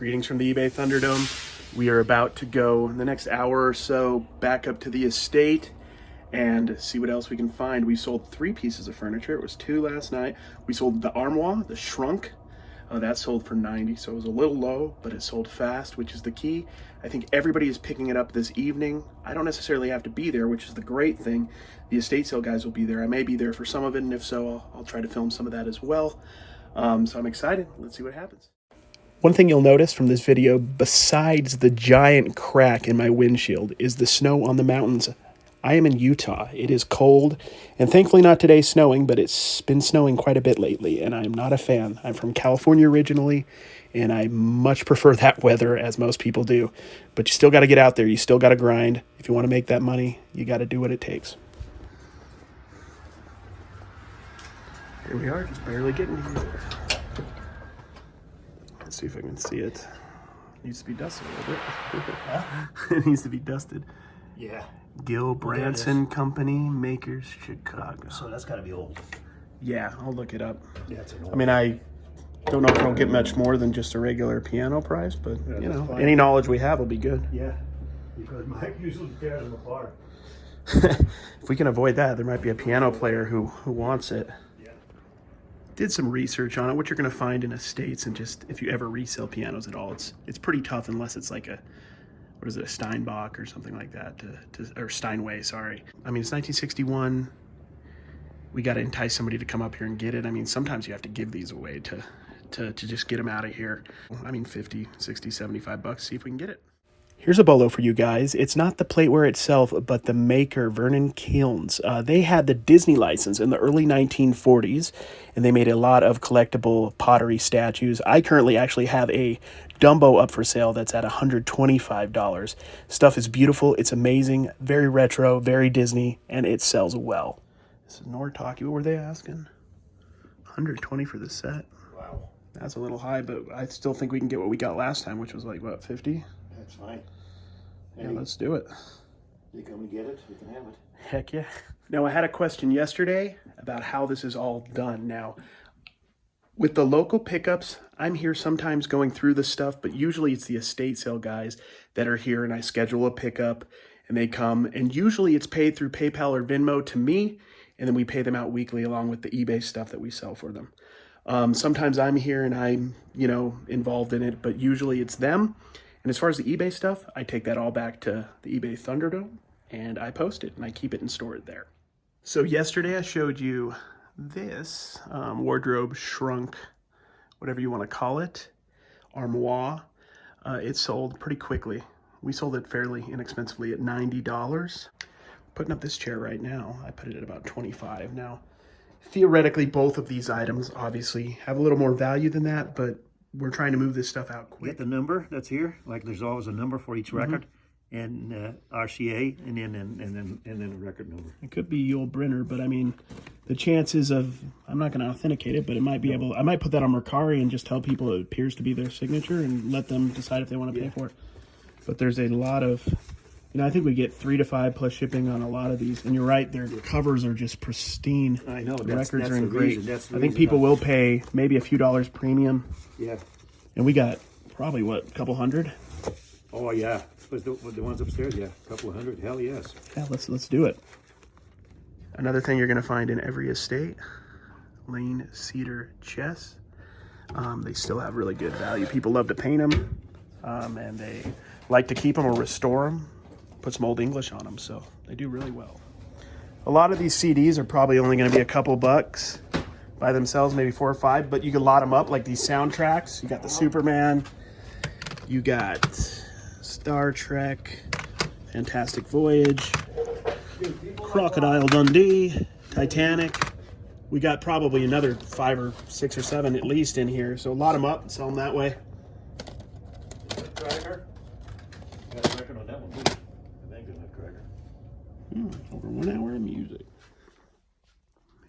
Greetings from the eBay Thunderdome. We are about to go in the next hour or so back up to the estate and see what else we can find. We sold 3 pieces of furniture. It was 2 last night. We sold the armoire, the shrunk. That sold for $90, so it was a little low, but it sold fast, which is the key. I think everybody is picking it up this evening. I don't necessarily have to be there, which is the great thing. The estate sale guys will be there. I may be there for some of it, and if so, I'll try to film some of that as well. So I'm excited. Let's see what happens. One thing you'll notice from this video, besides the giant crack in my windshield, is the snow on the mountains. I am in Utah. It is cold, and thankfully not today snowing, but it's been snowing quite a bit lately, and I'm not a fan. I'm from California originally, and I much prefer that weather, as most people do. But you still got to get out there. You still got to grind. If you want to make that money, you got to do what it takes. Here we are, just barely getting here. Let's see if I can see it. It needs to be dusted a little bit. Huh? It needs to be dusted. Yeah. Gil Branson Company, Makers, Chicago. So that's got to be old. Yeah, I'll look it up. Yeah, it's an old. I mean, I don't know if I'll get much more than just a regular piano price, but Yeah, you know, fine. any knowledge we have will be good. Yeah, because Mike usually tears them apart. If we can avoid that, there might be a piano player who wants it. Yeah. Did some research on it. What you're going to find in estates, and just if you ever resell pianos at all, it's pretty tough unless it's like a, what is it, a Steinbach or something like that, or Steinway, sorry. I mean, it's 1961. We got to entice somebody to come up here and get it. I mean, sometimes you have to give these away to just get them out of here. I mean, 50, 60, 75 bucks, see if we can get it. Here's a bolo for you guys. It's not the plateware itself, but the maker, Vernon Kilns. They had the Disney license in the early 1940s, and they made a lot of collectible pottery statues. I currently actually have a Dumbo up for sale that's at $125. Stuff is beautiful. It's amazing. Very retro, very Disney, and it sells well. This is Nortaki. What were they asking? $120 for the set. Wow. That's a little high, but I still think we can get what we got last time, which was like, what, 50? That's fine. Yeah, let's do it. You come and get it, you can have it. Heck yeah. Now, I had a question yesterday about how this is all done. Now, with the local pickups, I'm here sometimes going through the stuff, but usually it's the estate sale guys that are here, and I schedule a pickup and they come, and usually it's paid through PayPal or Venmo to me, and then we pay them out weekly along with the eBay stuff that we sell for them. Sometimes I'm here and I'm, involved in it, but usually it's them. And as far as the eBay stuff, I take that all back to the eBay Thunderdome, and I post it, and I keep it and store it there. So yesterday I showed you this wardrobe shrunk, whatever you want to call it, armoire. It sold pretty quickly. We sold it fairly inexpensively at $90. Putting up this chair right now, I put it at about $25. Now, theoretically, both of these items obviously have a little more value than that, but we're trying to move this stuff out quick. Get the number that's here. Like there's always a number for each record, and RCA, and then a record number. It could be Yul Brynner, but I mean, the chances of, I'm not going to authenticate it, but it might be able, I might put that on Mercari and just tell people it appears to be their signature and let them decide if they want to pay for it. But there's a lot of, I think we get 3 to 5 plus shipping on a lot of these. And you're right, their covers are just pristine. I know. The records are in great. I think reason people will pay maybe a few dollars premium. Yeah. And we got probably, what, a couple hundred? Oh, yeah. With the ones upstairs, yeah. A couple of hundred. Hell yes. Yeah, let's do it. Another thing you're going to find in every estate, Lane Cedar chess. They still have really good value. People love to paint them, and they like to keep them or restore them. Put some Old English on them, so they do really well. A lot of these CDs are probably only going to be a couple bucks by themselves, maybe 4 or 5, but you can lot them up like these soundtracks. You got the Superman, you got Star Trek, Fantastic Voyage, Crocodile Dundee, Titanic. We got probably another 5 or 6 or 7 at least in here, so lot them up and sell them that way. Cracker? Got a record on that one. I think it's a cracker. Over 1 hour of music.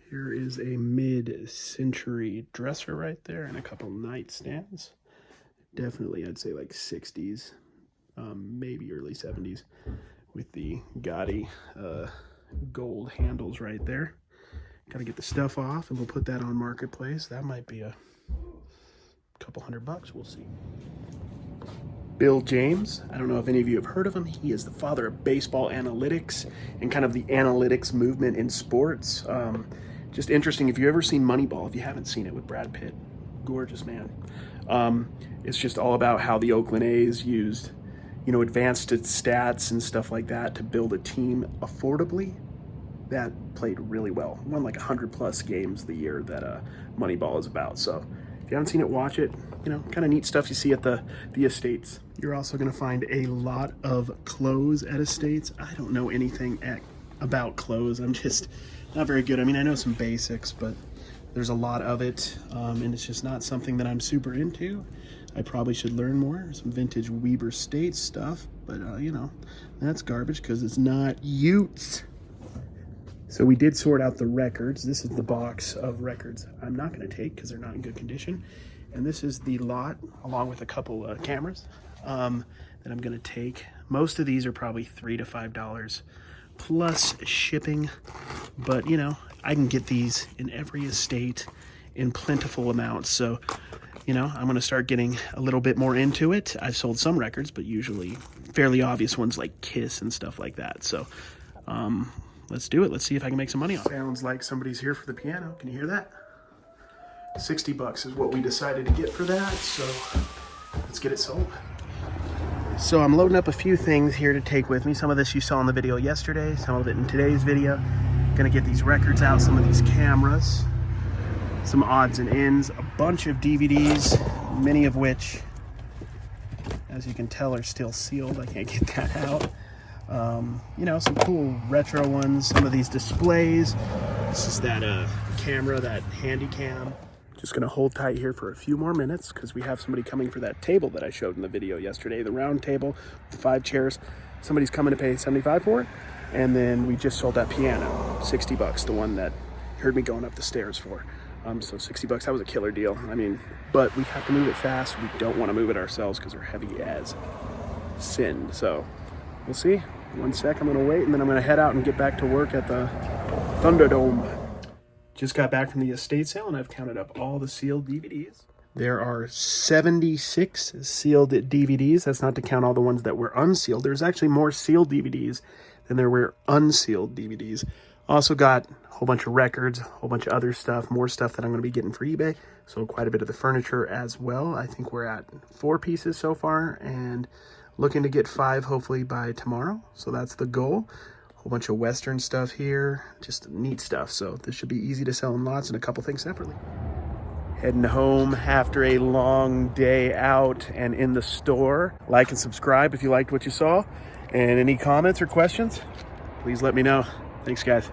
Here is a mid-century dresser right there and a couple nightstands. Definitely, I'd say like 60s, maybe early 70s, with the gaudy gold handles right there. Got to get the stuff off, and we'll put that on Marketplace. That might be a couple $100. We'll see. Bill James. I don't know if any of you have heard of him. He is the father of baseball analytics and kind of the analytics movement in sports. Just interesting. If you've ever seen Moneyball, if you haven't seen it with Brad Pitt, gorgeous man. It's just all about how the Oakland A's used, advanced stats and stuff like that to build a team affordably. That played really well. Won like 100+ games the year that Moneyball is about. So if you haven't seen it, watch it. Kind of neat stuff you see at the estates. You're also going to find a lot of clothes at estates. I don't know anything about clothes. I'm just not very good. I mean, I know some basics, but there's a lot of it, and it's just not something that I'm super into. I probably should learn more. Some vintage Weber State stuff, but that's garbage because it's not Utes. So we did sort out the records. This is the box of records I'm not going to take because they're not in good condition. And this is the lot, along with a couple cameras that I'm going to take. Most of these are probably $3 to $5 plus shipping. But, I can get these in every estate in plentiful amounts. So, I'm going to start getting a little bit more into it. I've sold some records, but usually fairly obvious ones like Kiss and stuff like that. So, let's do it. Let's see if I can make some money on it. Sounds like somebody's here for the piano. Can you hear that? $60 is what we decided to get for that. So let's get it sold. So I'm loading up a few things here to take with me. Some of this you saw in the video yesterday, some of it in today's video. Gonna get these records out, some of these cameras, some odds and ends, a bunch of DVDs, many of which, as you can tell, are still sealed. I can't get that out. Some cool retro ones, some of these displays. This is that camera, that handy cam. Just gonna hold tight here for a few more minutes because we have somebody coming for that table that I showed in the video yesterday, the round table with the 5 chairs. Somebody's coming to pay $75 for it. And then we just sold that piano, $60, the one that you heard me going up the stairs for. So $60, that was a killer deal. I mean, but we have to move it fast. We don't want to move it ourselves because they're heavy as sin. So we'll see. 1 sec, I'm gonna wait, and then I'm gonna head out and get back to work at the Thunderdome. Just got back from the estate sale, and I've counted up all the sealed DVDs. There are 76 sealed DVDs. That's not to count all the ones that were unsealed. There's actually more sealed DVDs than there were unsealed DVDs. Also got a whole bunch of records, a whole bunch of other stuff, more stuff that I'm going to be getting for eBay. So quite a bit of the furniture as well. I think we're at 4 pieces so far, and looking to get 5 hopefully by tomorrow. So that's the goal. Whole bunch of Western stuff here, just neat stuff. So this should be easy to sell in lots, and a couple things separately. Heading home after a long day out and in the store. Like and subscribe if you liked what you saw. And any comments or questions, please let me know. Thanks, guys.